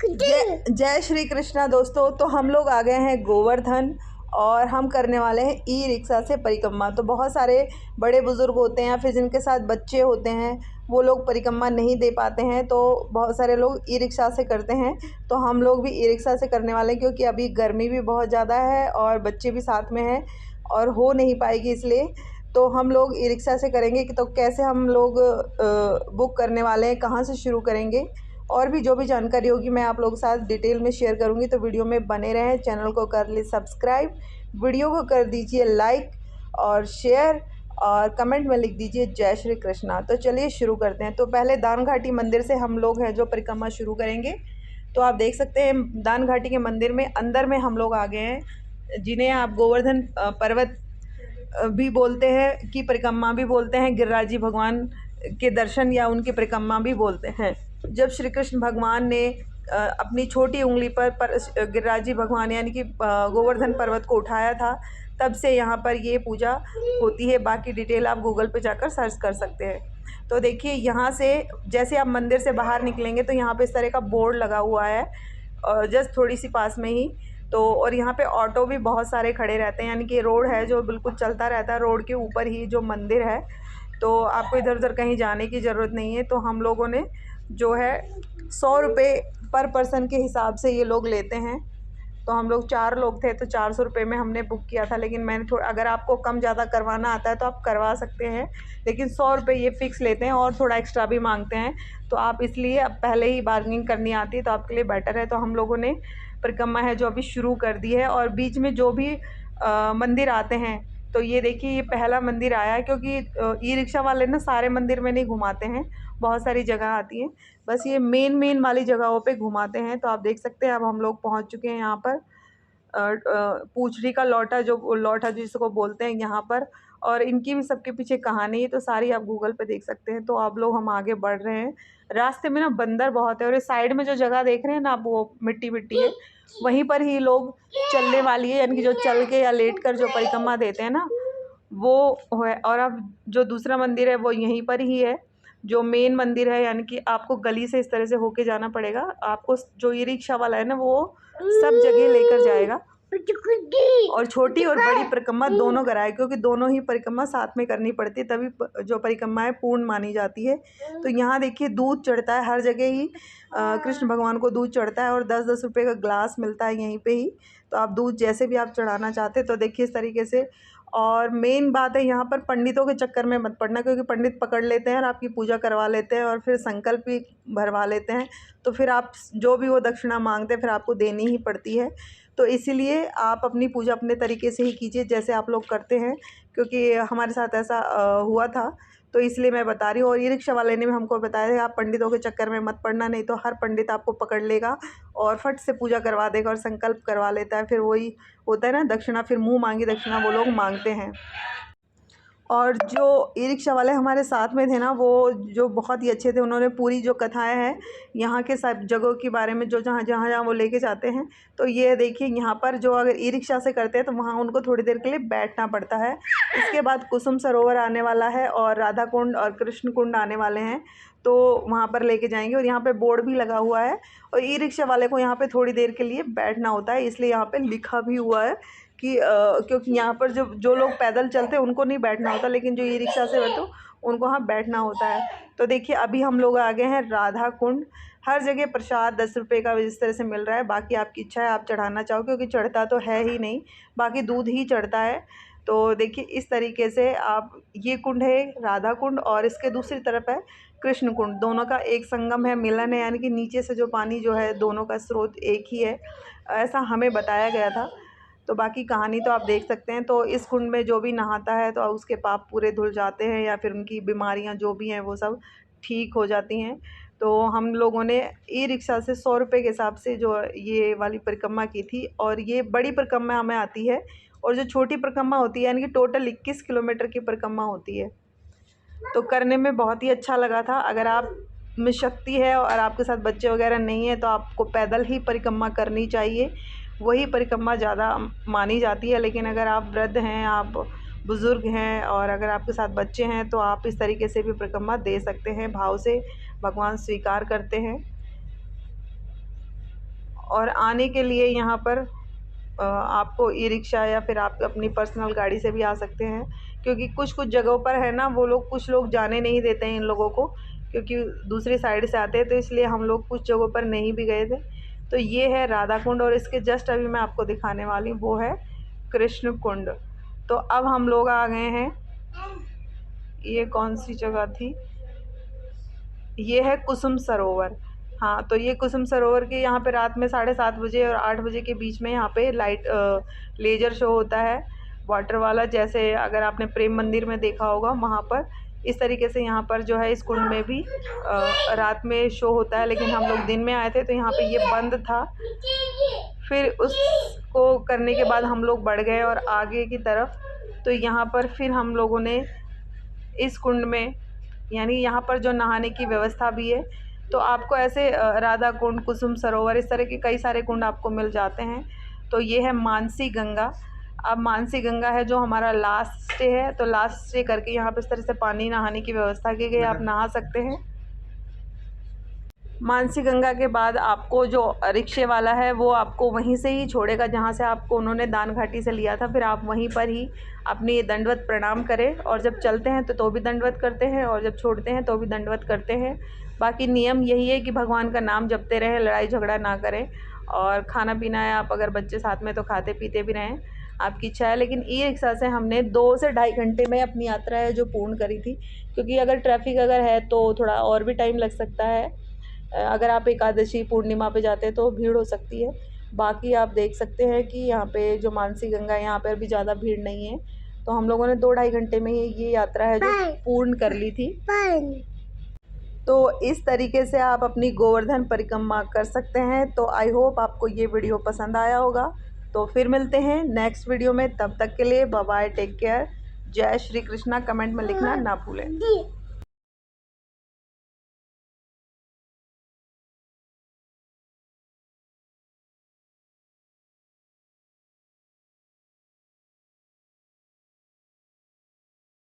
जय श्री कृष्णा दोस्तों। तो हम लोग आ गए हैं गोवर्धन और हम करने वाले हैं ई रिक्शा से परिक्रमा। तो बहुत सारे बड़े बुज़ुर्ग होते हैं या फिर जिनके साथ बच्चे होते हैं वो लोग परिक्रमा नहीं दे पाते हैं, तो बहुत सारे लोग ई रिक्शा से करते हैं। तो हम लोग भी ई रिक्शा से करने वाले हैं क्योंकि अभी गर्मी भी बहुत ज़्यादा है और बच्चे भी साथ में हैं और हो नहीं पाएगी, इसलिए तो हम लोग ई रिक्शा से करेंगे। तो कैसे हम लोग बुक करने वाले हैं, कहाँ से शुरू करेंगे, और भी जो भी जानकारी होगी मैं आप लोगों के साथ डिटेल में शेयर करूंगी। तो वीडियो में बने रहें। चैनल को कर ली सब्सक्राइब, वीडियो को कर दीजिए लाइक और शेयर और कमेंट में लिख दीजिए जय श्री कृष्णा। तो चलिए शुरू करते हैं। तो पहले दान घाटी मंदिर से हम लोग हैं जो परिक्रमा शुरू करेंगे। तो आप देख सकते हैं दान घाटी के मंदिर में अंदर में हम लोग आ गए हैं, जिन्हें आप गोवर्धन पर्वत भी बोलते हैं, की परिक्रमा भी बोलते हैं, गिरिराज भगवान के दर्शन या उनकी परिक्रमा भी बोलते हैं। जब श्री कृष्ण भगवान ने अपनी छोटी उंगली पर गिरिराज भगवान यानी कि गोवर्धन पर्वत को उठाया था, तब से यहाँ पर ये पूजा होती है। बाकी डिटेल आप गूगल पे जाकर सर्च कर सकते हैं। तो देखिए यहाँ से जैसे आप मंदिर से बाहर निकलेंगे तो यहाँ पे इस तरह का बोर्ड लगा हुआ है जस्ट थोड़ी सी पास में ही। तो और यहाँ पे ऑटो भी बहुत सारे खड़े रहते हैं, यानी कि रोड है जो बिल्कुल चलता रहता है। रोड के ऊपर ही जो मंदिर है, तो आपको इधर उधर कहीं जाने की ज़रूरत नहीं है। तो हम लोगों ने जो है 100 रुपये पर पर्सन के हिसाब से ये लोग लेते हैं। तो हम लोग 4 लोग थे तो 400 रुपये में हमने बुक किया था, लेकिन मैंने थोड़ा, अगर आपको कम ज़्यादा करवाना आता है तो आप करवा सकते हैं, लेकिन 100 रुपये ये फ़िक्स लेते हैं और थोड़ा एक्स्ट्रा भी मांगते हैं। तो आप इसलिए अब पहले ही बार्गेनिंग करनी आती है तो आपके लिए बेटर है। तो हम लोगों ने परिक्रमा है जो अभी शुरू कर दी है। और बीच में जो भी मंदिर आते हैं, तो ये देखिए ये पहला मंदिर आया है, क्योंकि ई रिक्शा वाले ना सारे मंदिर में नहीं घुमाते हैं, बहुत सारी जगह आती हैं, बस ये मेन वाली जगहों पे घुमाते हैं। तो आप देख सकते हैं अब हम लोग पहुंच चुके हैं यहाँ पर पूछड़ी का लौटा, जो लौटा जिसको बोलते हैं यहाँ पर। और इनकी भी सबके पीछे कहानी है, तो सारी आप गूगल पे देख सकते हैं। तो आप लोग हम आगे बढ़ रहे हैं। रास्ते में ना बंदर बहुत है, और इस साइड में जो जगह देख रहे हैं ना आप, वो मिट्टी मिट्टी है, वहीं पर ही लोग चलने वाली है, यानी कि जो चल के या लेट कर जो परिक्रमा देते हैं ना वो है। और अब जो दूसरा मंदिर है वो यहीं पर ही है, जो मेन मंदिर है, यानी कि आपको गली से इस तरह से होके जाना पड़ेगा। आपको जो ई रिक्शा वाला है ना वो सब जगह लेकर जाएगा, और छोटी और बड़ी परिक्रमा दोनों कराए, क्योंकि दोनों ही परिक्रमा साथ में करनी पड़ती है, तभी जो परिक्रमा है पूर्ण मानी जाती है। तो यहाँ देखिए दूध चढ़ता है हर जगह ही, कृष्ण भगवान को दूध चढ़ता है और 10-10 रुपये का ग्लास मिलता है यहीं पे ही। तो आप दूध जैसे भी आप चढ़ाना चाहते हैं, तो देखिए इस तरीके से। और मेन बात है यहाँ पर पंडितों के चक्कर में मत पड़ना, क्योंकि पंडित पकड़ लेते हैं और आपकी पूजा करवा लेते हैं और फिर संकल्प भी भरवा लेते हैं। तो फिर आप जो भी वो दक्षिणा मांगते हैं फिर आपको देनी ही पड़ती है। तो इसीलिए आप अपनी पूजा अपने तरीके से ही कीजिए जैसे आप लोग करते हैं, क्योंकि हमारे साथ ऐसा हुआ था, तो इसलिए मैं बता रही हूँ। और ई रिक्शा वाले ने भी हमको बताया था आप पंडितों के चक्कर में मत पड़ना, नहीं तो हर पंडित आपको पकड़ लेगा और फट से पूजा करवा देगा और संकल्प करवा लेता है। फिर वही होता है ना दक्षिणा, फिर मुँह मांगी दक्षिणा वो लोग मांगते हैं। और जो ई रिक्शा वाले हमारे साथ में थे ना, वो जो बहुत ही अच्छे थे, उन्होंने पूरी जो कथाएं हैं यहाँ के सब जगहों के बारे में, जो जहाँ जहाँ जहाँ वो लेके जाते हैं। तो ये देखिए यहाँ पर जो अगर ई रिक्शा से करते हैं तो वहाँ उनको थोड़ी देर के लिए बैठना पड़ता है। इसके बाद कुसुम सरोवर आने वाला है और राधा कुंड और कृष्ण कुंड आने वाले हैं, तो वहाँ पर लेके जाएंगे। और यहाँ पे बोर्ड भी लगा हुआ है, और ई रिक्शा वाले को यहाँ पे थोड़ी देर के लिए बैठना होता है, इसलिए यहाँ पे लिखा भी हुआ है कि क्योंकि यहाँ पर जो लोग पैदल चलते हैं उनको नहीं बैठना होता, लेकिन जो ई रिक्शा से बैठो उनको हाँ बैठना होता है। तो देखिए अभी हम लोग आ गए हैं राधा कुंड। हर जगह प्रसाद 10 रुपये का इस तरह से मिल रहा है, बाकी आपकी इच्छा है आप चढ़ाना चाहो, क्योंकि चढ़ता तो है ही नहीं, बाकी दूध ही चढ़ता है। तो देखिए इस तरीके से आप, ये कुंड है राधा कुंड और इसके दूसरी तरफ है कृष्ण कुंड, दोनों का एक संगम है, मिलन है, यानी कि नीचे से जो पानी जो है दोनों का स्रोत एक ही है, ऐसा हमें बताया गया था। तो बाकी कहानी तो आप देख सकते हैं। तो इस कुंड में जो भी नहाता है तो उसके पाप पूरे धुल जाते हैं, या फिर उनकी बीमारियां जो भी हैं वो सब ठीक हो जाती हैं। तो हम लोगों ने ई रिक्शा से 100 रुपये के हिसाब से जो ये वाली परिक्रमा की थी, और ये बड़ी परिक्रमा हमें आती है, और जो छोटी परिक्रमा होती है यानी कि टोटल 21 किलोमीटर की परिक्रमा होती है। तो करने में बहुत ही अच्छा लगा था। अगर आप में शक्ति है और आपके साथ बच्चे वगैरह नहीं है तो आपको पैदल ही परिक्रमा करनी चाहिए, वही परिक्रमा ज़्यादा मानी जाती है। लेकिन अगर आप वृद्ध हैं, आप बुज़ुर्ग हैं, और अगर आपके साथ बच्चे हैं तो आप इस तरीके से भी परिक्रमा दे सकते हैं, भाव से भगवान स्वीकार करते हैं। और आने के लिए यहाँ पर आपको ई रिक्शा या फिर आप अपनी पर्सनल गाड़ी से भी आ सकते हैं, क्योंकि कुछ कुछ जगहों पर है ना वो लोग, कुछ लोग जाने नहीं देते हैं इन लोगों को, क्योंकि दूसरी साइड से आते हैं, तो इसलिए हम लोग कुछ जगहों पर नहीं भी गए थे। तो ये है राधा कुंड, और इसके जस्ट अभी मैं आपको दिखाने वाली हूँ वो है कृष्ण कुंड। तो अब हम लोग आ गए हैं, ये कौन सी जगह थी, ये है कुसुम सरोवर। हाँ, तो ये कुसुम सरोवर के यहाँ पे रात में 7:30 बजे और 8 बजे के बीच में यहाँ पे लाइट लेजर शो होता है वाटर वाला, जैसे अगर आपने प्रेम मंदिर में देखा होगा वहाँ पर, इस तरीके से यहाँ पर जो है इस कुंड में भी रात में शो होता है। लेकिन हम लोग दिन में आए थे तो यहाँ पे ये बंद था। फिर उसको करने के बाद हम लोग बढ़ गए और आगे की तरफ, तो यहाँ पर फिर हम लोगों ने इस कुंड में, यानी यहाँ पर जो नहाने की व्यवस्था भी है, तो आपको ऐसे राधा कुंड, कुसुम सरोवर, इस तरह के कई सारे कुंड आपको मिल जाते हैं। तो ये है मानसी गंगा। अब मानसी गंगा है जो हमारा लास्ट स्टे है, तो लास्ट स्टे करके यहाँ पर इस तरह से पानी नहाने की व्यवस्था की गई, आप नहा सकते हैं। मानसी गंगा के बाद आपको जो रिक्शे वाला है वो आपको वहीं से ही छोड़ेगा जहाँ से आपको उन्होंने दान घाटी से लिया था, फिर आप वहीं पर ही अपनी दंडवत प्रणाम करें, और जब चलते हैं तो भी दंडवत करते हैं, और जब छोड़ते हैं तो भी दंडवत करते हैं। बाकी नियम यही है कि भगवान का नाम जपते रहें, लड़ाई झगड़ा ना करें, और खाना पीना है, आप अगर बच्चे साथ में तो खाते पीते भी रहें, आपकी इच्छा है। लेकिन ई रिक्शा से हमने 2 से ढाई घंटे में अपनी यात्रा है जो पूर्ण करी थी, क्योंकि अगर ट्रैफिक अगर है तो थोड़ा और भी टाइम लग सकता है। अगर आप एकादशी पूर्णिमा पे जाते हैं तो भीड़ हो सकती है। बाकी आप देख सकते हैं कि यहाँ पे जो मानसी गंगा है यहाँ पर भी ज़्यादा भीड़ नहीं है। तो हम लोगों ने 2-2.5 घंटे में ही ये यात्रा है जो पूर्ण कर ली थी। तो इस तरीके से आप अपनी गोवर्धन परिक्रमा कर सकते हैं। तो आई होप आपको ये वीडियो पसंद आया होगा। तो फिर मिलते हैं नेक्स्ट वीडियो में, तब तक के लिए बाय बाय, टेक केयर, जय श्री कृष्णा। कमेंट में लिखना ना भूलें।